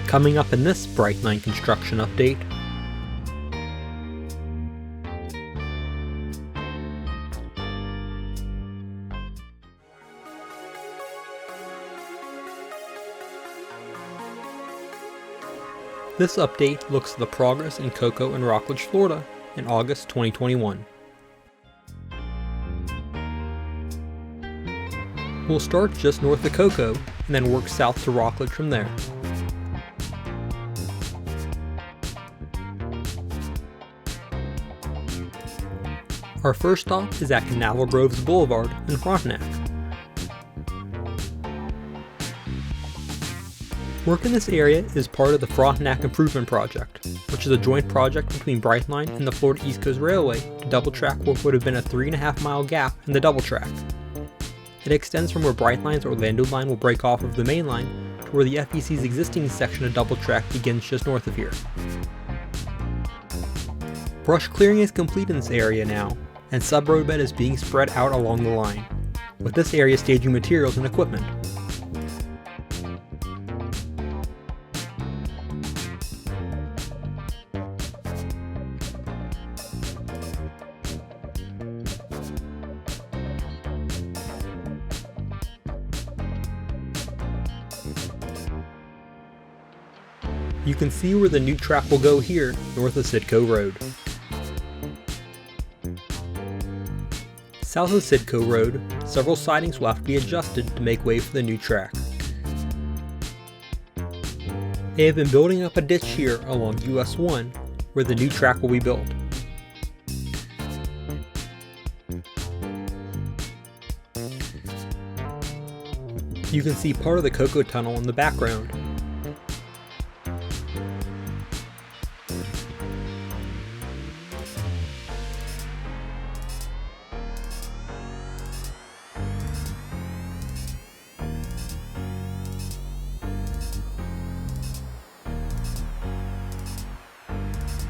Coming up in this Brightline construction update, this update looks at the progress in Cocoa and Rockledge, Florida in August 2021. We'll start just north of Cocoa and then work south to Rockledge from there. Our first stop is at Canal Groves Boulevard in Frontenac. Work in this area is part of the Frontenac Improvement Project, which is a joint project between Brightline and the Florida East Coast Railway to double track what would have been a 3.5 mile gap in the double track. It extends from where Brightline's Orlando line will break off of the main line to where the FEC's existing section of double track begins just north of here. Brush clearing is complete in this area now, and sub-road bed is being spread out along the line, with this area staging materials and equipment. You can see where the new track will go here, north of Rinker Road. South of Rinker Road, several sidings will have to be adjusted to make way for the new track. They have been building up a ditch here along US 1, where the new track will be built. You can see part of the Cocoa Tunnel in the background.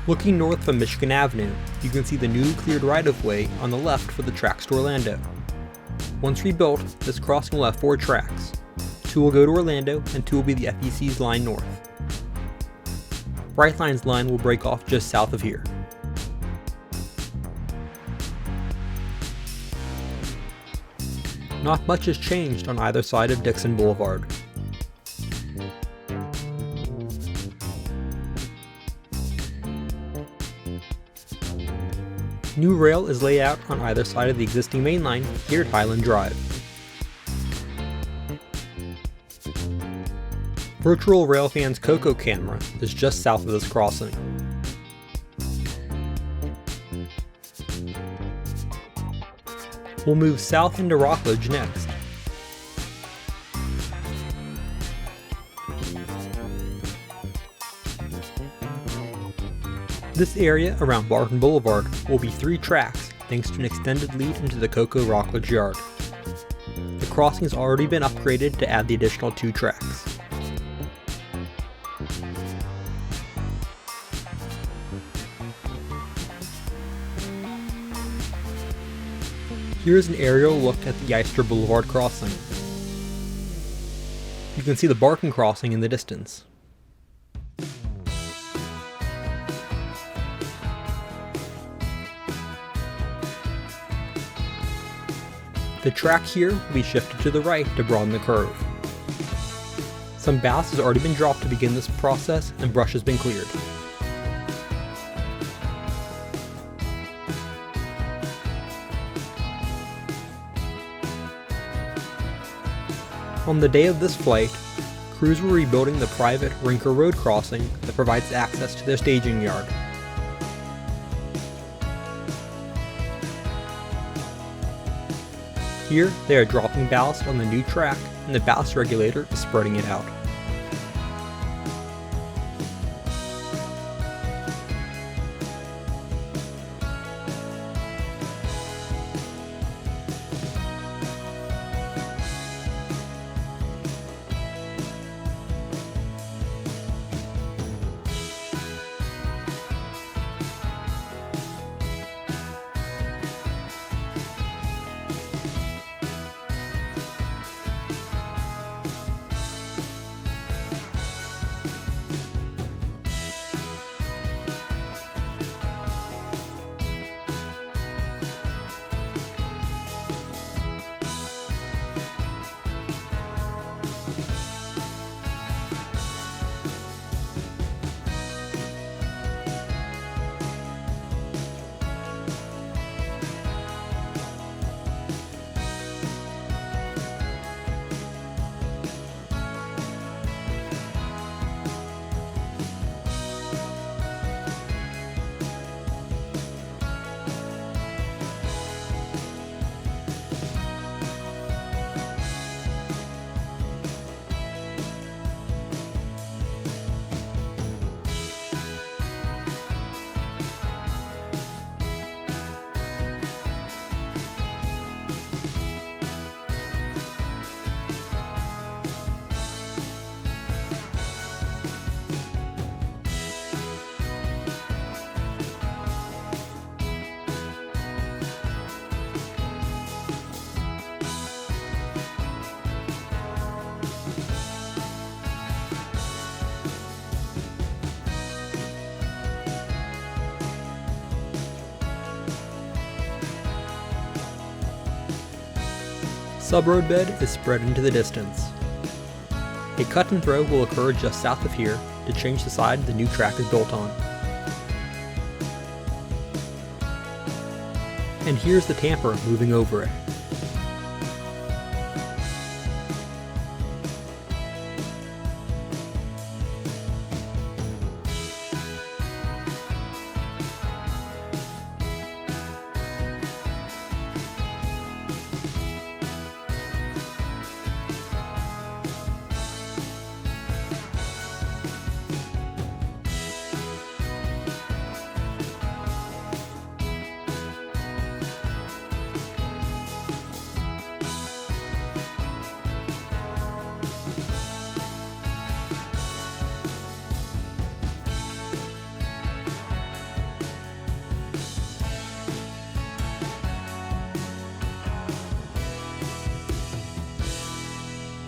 Looking north from Michigan Avenue, you can see the newly cleared right-of-way on the left for the tracks to Orlando. Once rebuilt, this crossing will have 4 tracks. 2 will go to Orlando, and 2 will be the FEC's line north. Brightline's line will break off just south of here. Not much has changed on either side of Dixon Boulevard. New rail is laid out on either side of the existing main line here at Highland Drive. Virtual Railfan's Cocoa camera is just south of this crossing. We'll move south into Rockledge next. This area around Barton Blvd will be 3 tracks thanks to an extended lead into the cocoa-rockledge yard. The crossing has already been upgraded to add the additional 2 tracks. Here's an aerial look at the Eyster Boulevard crossing. You can see the Barton crossing in the distance. The track here will be shifted to the right to broaden the curve. Some ballast has already been dropped to begin this process, and brush has been cleared. On the day of this flight, crews were rebuilding the private Rinker Road crossing that provides access to their staging yard. Here, they are dropping ballast on the new track, and the ballast regulator is spreading it out. subroad bed is spread into the distance. A cut and throw will occur just south of here to change the side the new track is built on. And here's the tamper moving over it.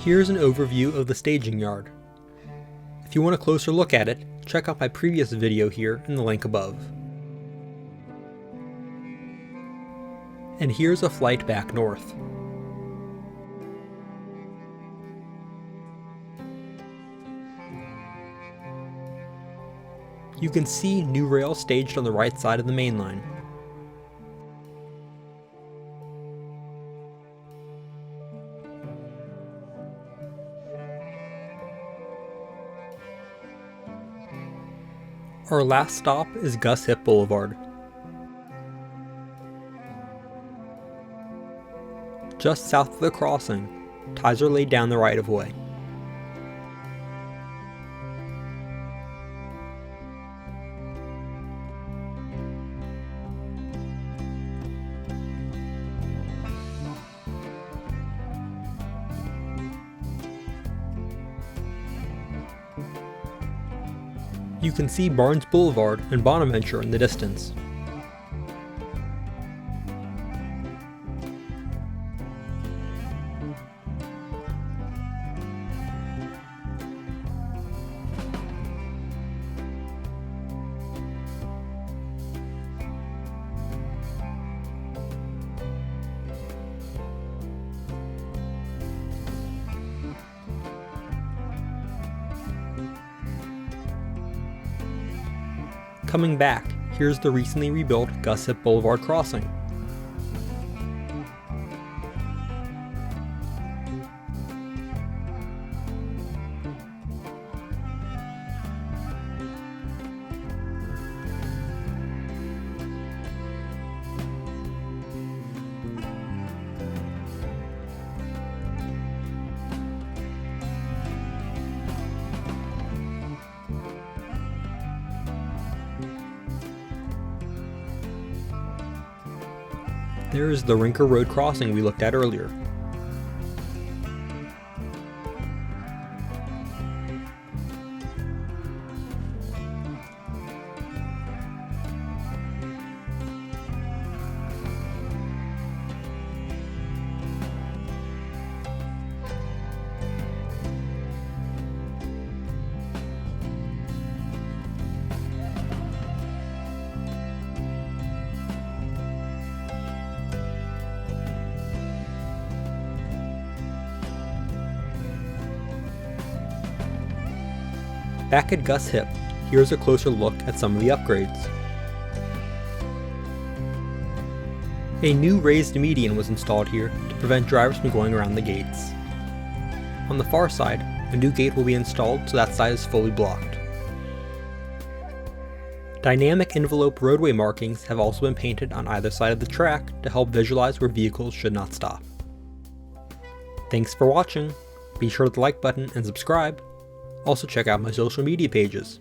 Here's an overview of the staging yard. If you want a closer look at it, check out my previous video here in the link above. And here's a flight back north. You can see new rails staged on the right side of the main line. Our last stop is Gus Hip Boulevard. Just south of the crossing, ties are laid down the right of way. You can see Barnes Boulevard and Bonaventure in the distance. Coming back, here's the recently rebuilt Gus Hip Boulevard crossing. There is the Rinker Road crossing we looked at earlier. Back at Gus Hip, here's a closer look at some of the upgrades. A new raised median was installed here to prevent drivers from going around the gates. On the far side, a new gate will be installed so that side is fully blocked. Dynamic envelope roadway markings have also been painted on either side of the track to help visualize where vehicles should not stop. Thanks for watching. Be sure to hit the like button and subscribe. Also check out my social media pages.